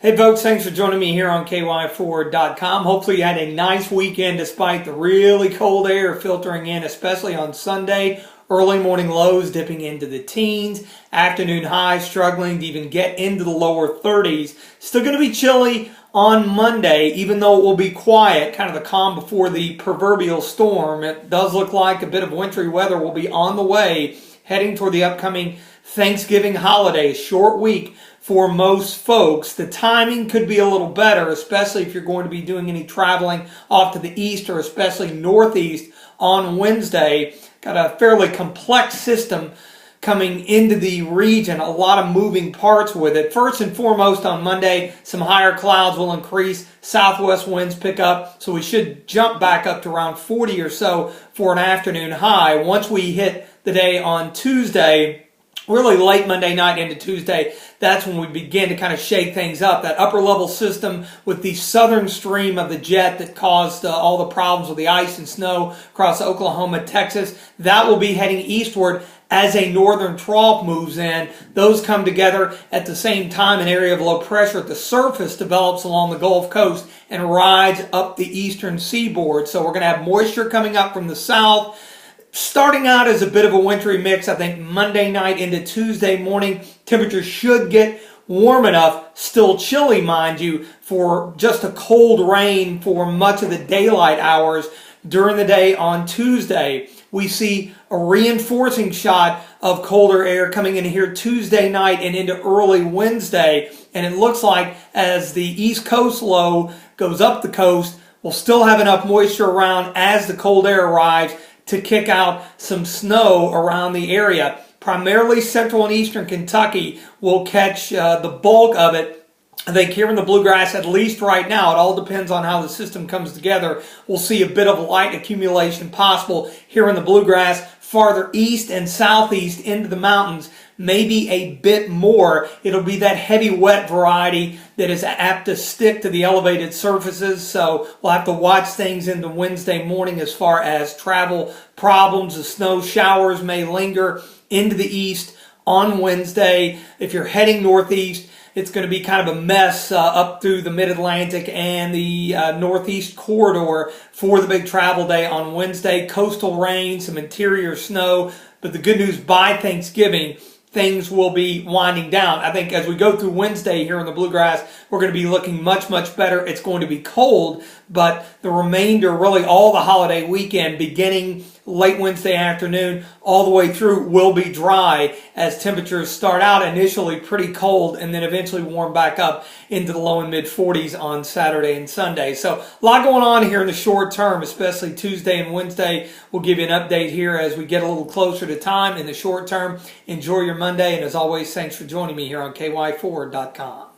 Hey folks, thanks for joining me here on KY4.com. Hopefully you had a nice weekend despite the really cold air filtering in, especially on Sunday. Early morning lows dipping into the teens, afternoon highs struggling to even get into the lower 30s. Still going to be chilly on Monday, even though it will be quiet, kind of the calm before the proverbial storm. It does look like a bit of wintry weather will be on the way, heading toward the upcoming Thanksgiving holiday. Short week for most folks. The timing could be a little better, especially if you're going to be doing any traveling off to the east or especially northeast on Wednesday. Got a fairly complex system coming into the region, a lot of moving parts with it. First and foremost on Monday, some higher clouds will increase, southwest winds pick up, so we should jump back up to around 40 or so for an afternoon high. Once we hit the day on Tuesday, really late Monday night into Tuesday, that's when we begin to kind of shake things up. That upper level system with the southern stream of the jet that caused all the problems with the ice and snow across Oklahoma, Texas, that will be heading eastward as a northern trough moves in. Those come together at the same time. An area of low pressure at the surface develops along the Gulf Coast and rides up the eastern seaboard. So we're going to have moisture coming up from the south, starting out as a bit of a wintry mix. I think Monday night into Tuesday morning, temperatures should get warm enough, still chilly, mind you, for just a cold rain for much of the daylight hours during the day on Tuesday. We see a reinforcing shot of colder air coming in here Tuesday night and into early Wednesday. And it looks like as the East Coast low goes up the coast, we'll still have enough moisture around as the cold air arrives to kick out some snow around the area. Primarily central and eastern Kentucky will catch the bulk of it. I think here in the bluegrass, at least right now, it all depends on how the system comes together. We'll see a bit of light accumulation possible here in the bluegrass. Farther east and southeast into the mountains, maybe a bit more. It'll be that heavy wet variety that is apt to stick to the elevated surfaces. So we'll have to watch things into Wednesday morning as far as travel problems. The snow showers may linger into the east on Wednesday. If you're heading northeast, it's going to be kind of a mess up through the mid-Atlantic and the northeast corridor for the big travel day on Wednesday. Coastal rain, some interior snow, but the good news, by Thanksgiving, things will be winding down. I think as we go through Wednesday here in the bluegrass, we're going to be looking much, much better. It's going to be cold, but the remainder, really all the holiday weekend, beginning late Wednesday afternoon all the way through, will be dry as temperatures start out initially pretty cold and then eventually warm back up into the low and mid 40s on Saturday and Sunday. So a lot going on here in the short term, especially Tuesday and Wednesday. We'll give you an update here as we get a little closer to time in the short term. Enjoy your Monday, and as always, thanks for joining me here on KY4.com.